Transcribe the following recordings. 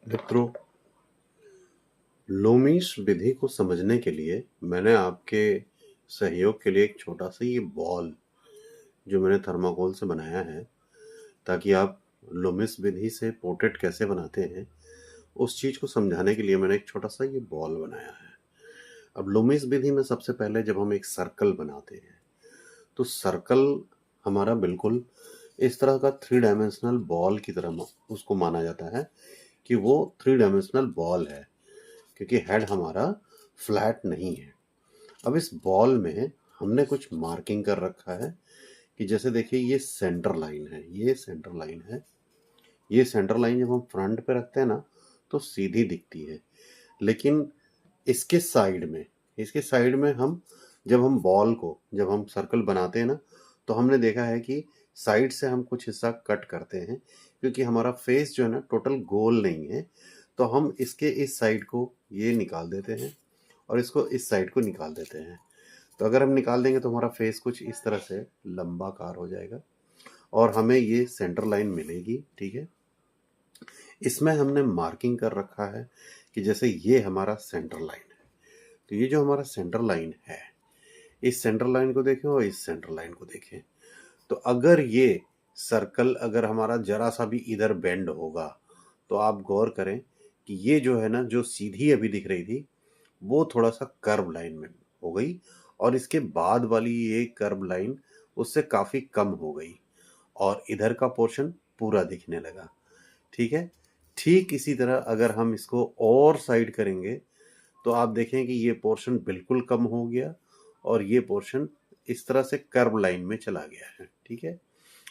मित्रों, लोमीश विधि को समझने के लिए मैंने आपके सहयोग के लिए एक छोटा सा ये बॉल जो मैंने थर्माकोल से बनाया है, ताकि आप लोमीश विधि से पोर्ट्रेट कैसे बनाते हैं उस चीज़ को समझाने के लिए मैंने एक छोटा सा ये बॉल बनाया है। अब लोमीश विधि में सबसे पहले जब हम एक सर्कल बनाते हैं तो सर्कल हमारा बिल्कुल इस तरह का 3 डायमेंशनल बॉल की तरह उसको माना जाता है कि वो 3 डायमेंशनल बॉल है, क्योंकि हेड हमारा फ्लैट नहीं है। अब इस बॉल में हमने कुछ मार्किंग कर रखा है कि जैसे देखिए ये सेंटर लाइन है, ये सेंटर लाइन है। ये सेंटर लाइन जब हम फ्रंट पे रखते हैं ना तो सीधी दिखती है, लेकिन इसके साइड में हम जब हम बॉल को जब हम सर्कल बनाते हैं ना तो हमने देखा है कि साइड से हम कुछ हिस्सा कट करते हैं, क्योंकि हमारा फेस जो है ना टोटल गोल नहीं है। तो हम इसके इस साइड को ये निकाल देते हैं और इसको इस साइड को निकाल देते हैं। तो अगर हम निकाल देंगे तो हमारा फेस कुछ इस तरह से लंबाकार हो जाएगा और हमें ये सेंटर लाइन मिलेगी। ठीक है, इसमें हमने मार्किंग कर रखा है कि जैसे ये हमारा सेंटर लाइन है, तो ये जो हमारा सेंटर लाइन है, इस सेंटर लाइन को देखें और इस सेंटर लाइन को देखें, तो अगर ये सर्कल अगर हमारा जरा सा भी इधर बेंड होगा तो आप गौर करें कि ये जो है ना, जो सीधी अभी दिख रही थी वो थोड़ा सा कर्व लाइन में हो गई और इसके बाद वाली ये कर्व लाइन उससे काफ़ी कम हो गई और इधर का पोर्शन पूरा दिखने लगा। ठीक है, ठीक इसी तरह अगर हम इसको और साइड करेंगे तो आप देखें कि ये पोर्शन बिल्कुल कम हो गया और ये पोर्शन इस तरह से कर्व लाइन में चला गया है। ठीक है,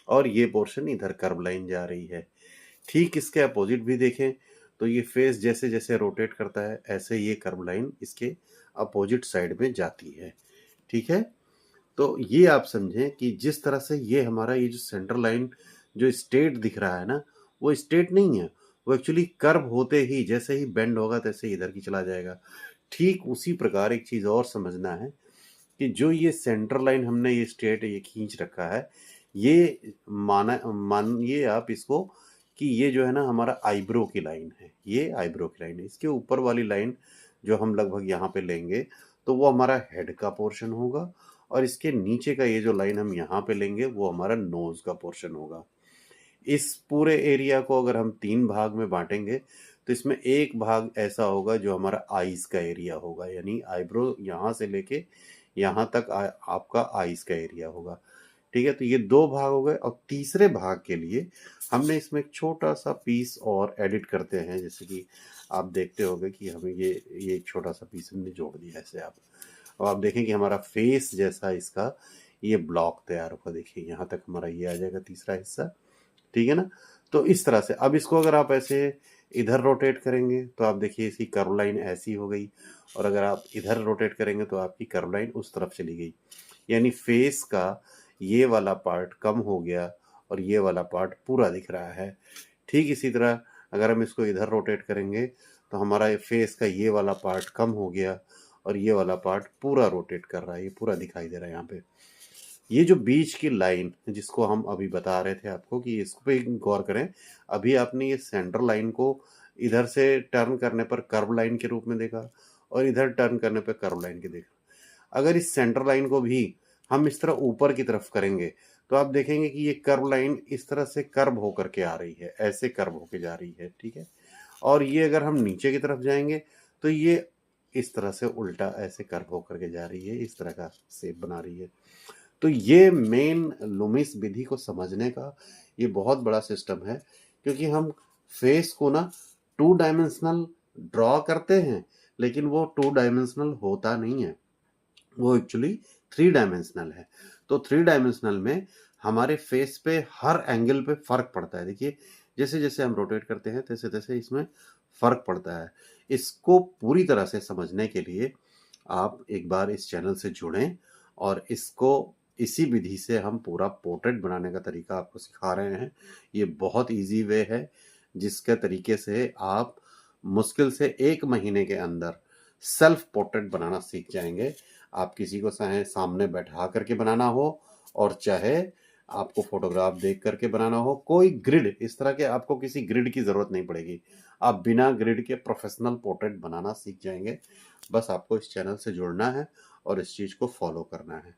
और ये पोर्शन इधर कर्व लाइन जा रही है। ठीक इसके अपोजिट भी देखें तो ये फेस जैसे जैसे रोटेट करता है ऐसे ये कर्व लाइन इसके अपोजिट साइड में जाती है। ठीक है, तो ये आप समझें कि जिस तरह से ये हमारा ये जो सेंटर लाइन जो स्ट्रेट दिख रहा है ना, वो स्ट्रेट नहीं है, वो एक्चुअली कर्व होते ही जैसे ही बेंड होगा तैसे ही इधर की चला जाएगा। ठीक उसी प्रकार एक चीज़ और समझना है कि जो ये सेंटर लाइन हमने ये स्ट्रेट ये खींच रखा है, ये मानिए आप इसको कि ये जो है ना हमारा आईब्रो की लाइन है, ये आईब्रो की लाइन है। इसके ऊपर वाली लाइन जो हम लगभग यहाँ पे लेंगे तो वो हमारा हेड का पोर्शन होगा और इसके नीचे का ये जो लाइन हम यहाँ पे लेंगे वो हमारा नोज का पोर्शन होगा। इस पूरे एरिया को अगर हम 3 भाग में बांटेंगे तो इसमें एक भाग ऐसा होगा जो हमारा आईज का एरिया होगा, यानी आईब्रो यहाँ से लेके यहाँ तक आपका आईज का एरिया होगा। ठीक है, तो ये 2 भाग हो गए और तीसरे भाग के लिए हमने इसमें एक छोटा सा पीस और एडिट करते हैं। जैसे कि आप देखते होंगे कि हमें ये एक छोटा सा पीस हमने जोड़ दिया ऐसे। अब आप देखें कि हमारा फेस जैसा इसका ये ब्लॉक तैयार होगा। देखिए यहाँ तक हमारा ये आ जाएगा तीसरा हिस्सा। ठीक है ना, तो इस तरह से अब इसको अगर आप ऐसे इधर रोटेट करेंगे तो आप देखिए इसकी कर्व लाइन ऐसी हो गई और अगर आप इधर रोटेट करेंगे तो आपकी कर्व लाइन उस तरफ चली गई, यानी फेस का ये वाला पार्ट कम हो गया और ये वाला पार्ट पूरा दिख रहा है। ठीक इसी तरह अगर हम इसको इधर रोटेट करेंगे तो हमारा फेस का ये वाला पार्ट कम हो गया और ये वाला पार्ट पूरा रोटेट कर रहा है, ये पूरा दिखाई दे रहा है यहाँ पे। ये जो बीच की लाइन जिसको हम अभी बता रहे थे आपको कि इस पे गौर करें, अभी आपने ये सेंटर लाइन को इधर से टर्न करने पर कर्व लाइन के रूप में देखा और इधर टर्न करने पर कर्व लाइन के देखा। अगर इस सेंटर लाइन को भी हम इस तरह ऊपर की तरफ करेंगे तो आप देखेंगे कि ये कर्व लाइन इस तरह से कर्व होकर के आ रही है, ऐसे कर्व होके जा रही है। ठीक है, और ये अगर हम नीचे की तरफ जाएंगे तो ये इस तरह से उल्टा ऐसे कर्व होकर के जा रही है, इस तरह का शेप बना रही है। तो ये मेन लुमिस विधि को समझने का ये बहुत बड़ा सिस्टम है, क्योंकि हम फेस को ना 2 डायमेंशनल ड्रॉ करते हैं लेकिन वो 2 डायमेंशनल होता नहीं है, वो एक्चुअली 3 डायमेंशनल है। तो 3 डायमेंशनल में हमारे फेस पे हर एंगल पे फर्क पड़ता है। देखिए जैसे जैसे हम रोटेट करते हैं तैसे तैसे इसमें फर्क पड़ता है। इसको पूरी तरह से समझने के लिए आप एक बार इस चैनल से जुड़ें और इसको इसी विधि से हम पूरा पोर्ट्रेट बनाने का तरीका आपको सिखा रहे हैं। ये बहुत इजी वे है जिसके तरीके से आप मुश्किल से 1 महीने के अंदर सेल्फ पोर्ट्रेट बनाना सीख जाएंगे। आप किसी को चाहे सामने बैठा करके बनाना हो और चाहे आपको फोटोग्राफ देख करके बनाना हो, कोई ग्रिड, इस तरह के आपको किसी ग्रिड की ज़रूरत नहीं पड़ेगी। आप बिना ग्रिड के प्रोफेशनल पोर्ट्रेट बनाना सीख जाएंगे। बस आपको इस चैनल से जुड़ना है और इस चीज़ को फॉलो करना है।